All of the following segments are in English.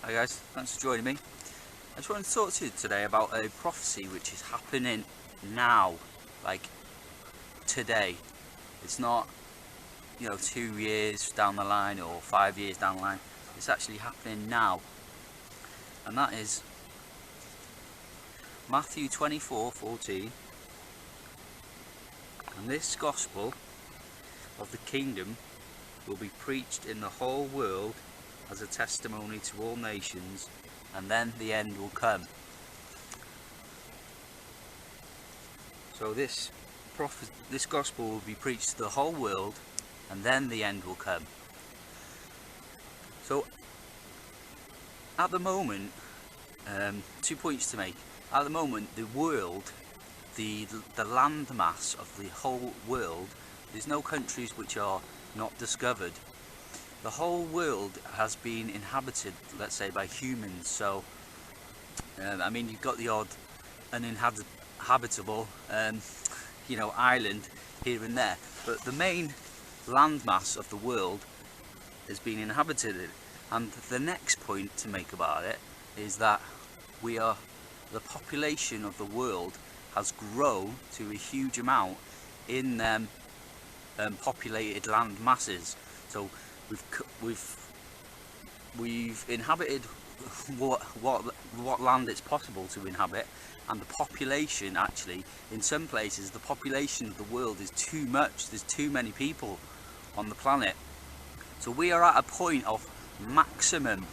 Hi guys, thanks for joining me. I just wanted to talk to you today about a prophecy which is happening now, like today. It's not, 2 years down the line or 5 years down the line. It's actually happening now. And that is Matthew 24:14. And this gospel of the kingdom will be preached in the whole world as a testimony to all nations, and then the end will come. So this gospel will be preached to the whole world, and then the end will come. So at the moment, 2 points to make. At the moment, the world, the landmass of the whole world, there's no countries which are not discovered. The whole world has been inhabited, let's say, by humans. So, you've got the odd uninhabitable, island here and there, but the main landmass of the world has been inhabited. And the next point to make about it is that the population of the world has grown to a huge amount in them populated land masses. So we've inhabited what land it's possible to inhabit, and the population, actually, in some places the population of the world is too much. There's too many people on the planet. So we are at a point of maximum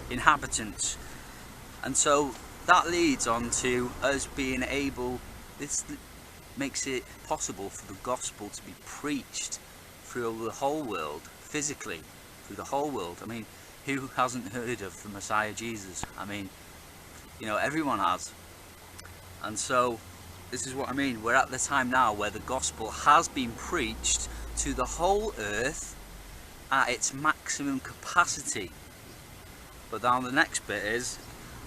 inhabitants, and so that leads on to us being able, this makes it possible for the gospel to be preached through the whole world, physically, through the whole world. Who hasn't heard of the Messiah Jesus? Everyone has. And so this is what I mean. We're at the time now where the gospel has been preached to the whole earth at its maximum capacity. But now the next bit is,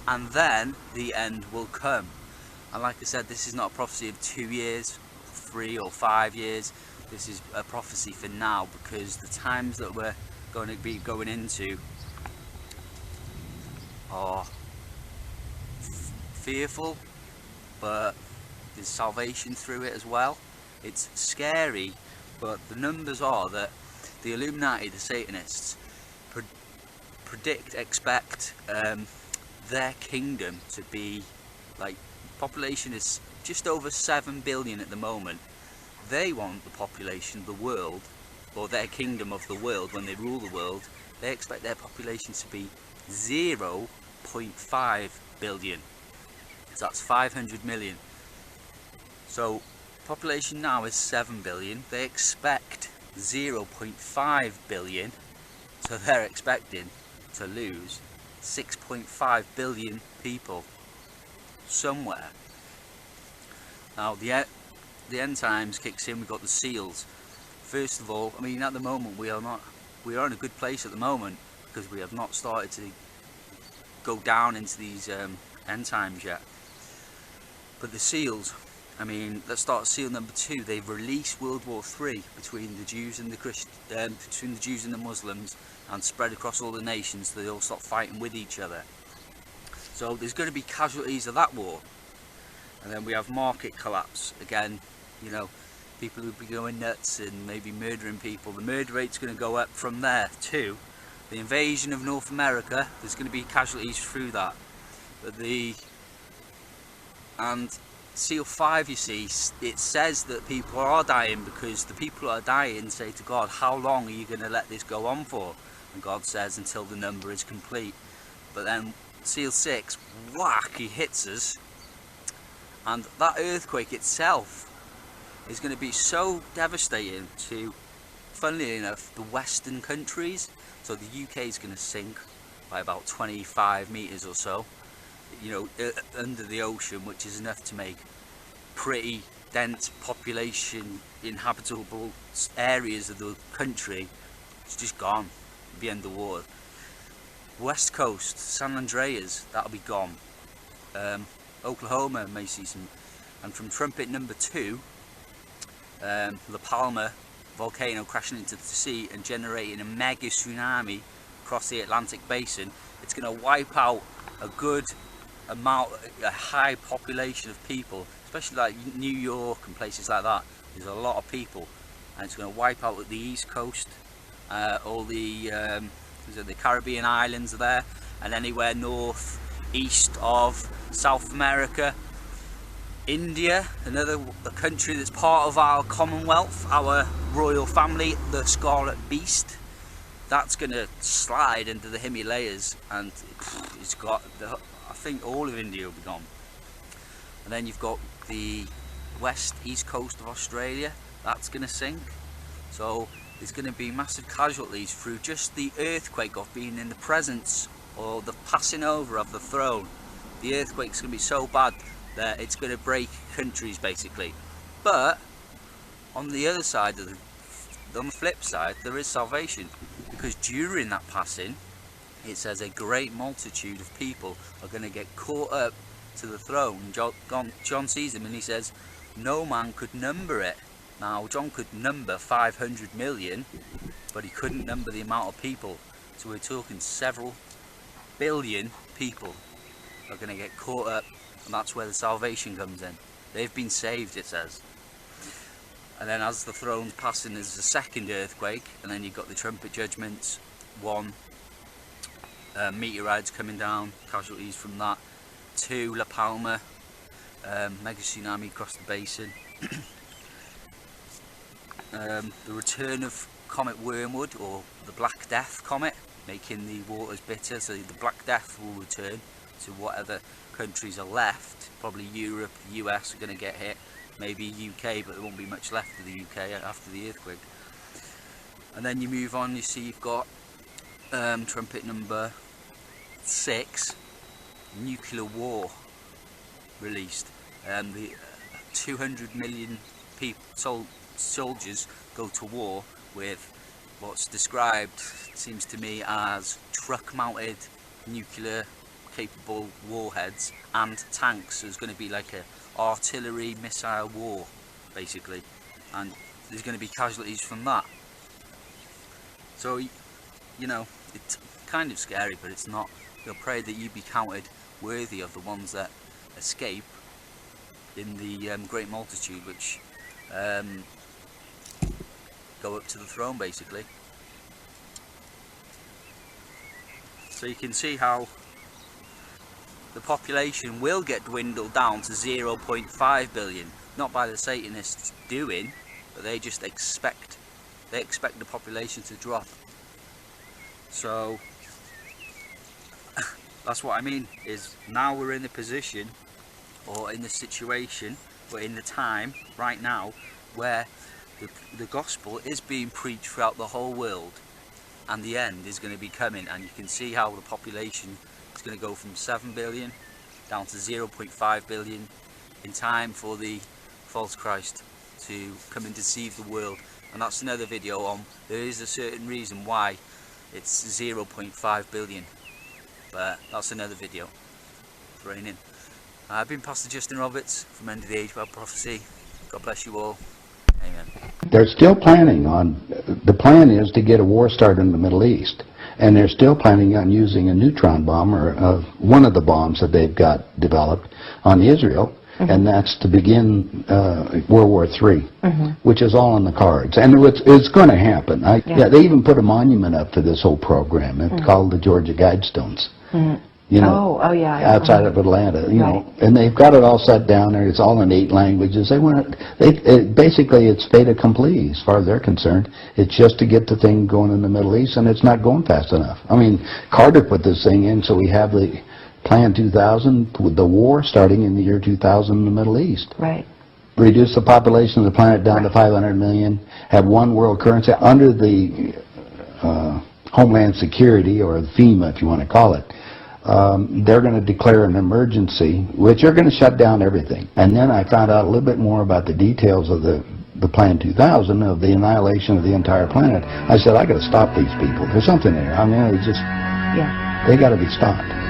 and then the end will come. And like I said, this is not a prophecy of 2 years, 3 or 5 years. This is a prophecy for now, because the times that we're going to be going into are fearful, but there's salvation through it as well. It's scary, but the numbers are that the Illuminati, the Satanists, expect their kingdom to be, like, population is just over 7 billion at the moment. They want the population of the world, or their kingdom of the world, when they rule the world, they expect their population to be 0.5 billion. So that's 500 million. So population now is 7 billion. They expect 0.5 billion. So they're expecting to lose 6.5 billion people somewhere. Now the end times kicks in. We've got the seals. First of all, at the moment we are in a good place at the moment, because we have not started to go down into these end times yet. But the seals, let's start seal number 2. They've released World War III between the Jews and between the Jews and the Muslims, and spread across all the nations, so they all start fighting with each other. So there's going to be casualties of that war. And then we have market collapse again. People will be going nuts and maybe murdering people. The murder rate's going to go up from there too. The invasion of North America, there's going to be casualties through that. And Seal 5, you see, it says that people are dying, because the people who are dying say to God, how long are you going to let this go on for? And God says, until the number is complete. But then Seal 6, whack, he hits us. And that earthquake itself is going to be so devastating to, funnily enough, the Western countries. So the UK is going to sink by about 25 meters or so, under the ocean, which is enough to make pretty dense population, inhabitable areas of the country, it's just gone, be underwater. West Coast, San Andreas, that'll be gone. Oklahoma may see some, and from trumpet number 2, La Palma volcano crashing into the sea and generating a mega tsunami across the Atlantic basin. It's going to wipe out a good amount, a high population of people, especially like New York and places like that. There's a lot of people, and it's going to wipe out the East Coast, all the Caribbean islands are there, and anywhere north east of South America. India, another country that's part of our Commonwealth, our royal family, the Scarlet Beast, that's going to slide into the Himalayas, and it's got, I think all of India will be gone. And then you've got the east coast of Australia, that's going to sink. So there's going to be massive casualties through just the earthquake of being in the presence, or the passing over of the throne. The earthquake's going to be so bad that it's going to break countries basically. But on the other side of on the flip side, there is salvation, because during that passing it says a great multitude of people are going to get caught up to the throne. John sees them and he says no man could number it. Now John could number 500 million, but he couldn't number the amount of people. So we're talking several billion people are going to get caught up, and that's where the salvation comes in. They've been saved, it says. And then as the throne's passing, there's a second earthquake, and then you've got the trumpet judgments, one, meteorites coming down, casualties from that, two, La Palma, mega tsunami across the basin, the return of Comet Wormwood, or the Black Death comet, making the waters bitter, so the Black Death will return to whatever countries are left. Probably Europe, the US are going to get hit, maybe UK, but there won't be much left of the UK after the earthquake. And then you move on, you see you've got trumpet number 6, nuclear war released. The 200 million people, soldiers go to war with what's described, seems to me, as truck-mounted nuclear capable warheads and tanks. So there's going to be like a artillery missile war basically, and there's going to be casualties from that. So, you know, it's kind of scary, but it's not. You'll pray that you be counted worthy of the ones that escape in the great multitude, which go up to the throne basically. So you can see how the population will get dwindled down to 0.5 billion, not by the Satanists doing, but they just expect the population to drop. So that's what I mean, is now we're in the position, or in the situation, or in the time right now where the gospel is being preached throughout the whole world, and the end is going to be coming. And you can see how the population is going to go from 7 billion down to 0.5 billion in time for the false Christ to come and deceive the world. And that's another video on, there is a certain reason why it's 0.5 billion, but that's another video. It's raining. I've been Pastor Justin Roberts from End of the Age Bible Prophecy. God bless you all. Amen. They're still planning on, the plan is to get a war started in the Middle East, and they're still planning on using a neutron bomb, or one of the bombs that they've got developed on Israel, and that's to begin World War III, which is all in the cards. And it's going to happen. Yeah, they even put a monument up for this whole program. It's called the Georgia Guidestones. You know, outside of Atlanta, you know, and they've got it all set down there. It's all in 8 languages. They want basically it's fait accompli as far as they're concerned. It's just to get the thing going in the Middle East, and it's not going fast enough. I mean, Carter put this thing in, so we have the Plan 2000 with the war starting in the year 2000 in the Middle East. Right. Reduce the population of the planet down to 500 million. Have one world currency under the Homeland Security, or FEMA, if you want to call it. They're going to declare an emergency, which are going to shut down everything. And then I found out a little bit more about the details of the Plan 2000, of the annihilation of the entire planet. I said, I got to stop these people. There's something there. I mean, it's just, they got to be stopped.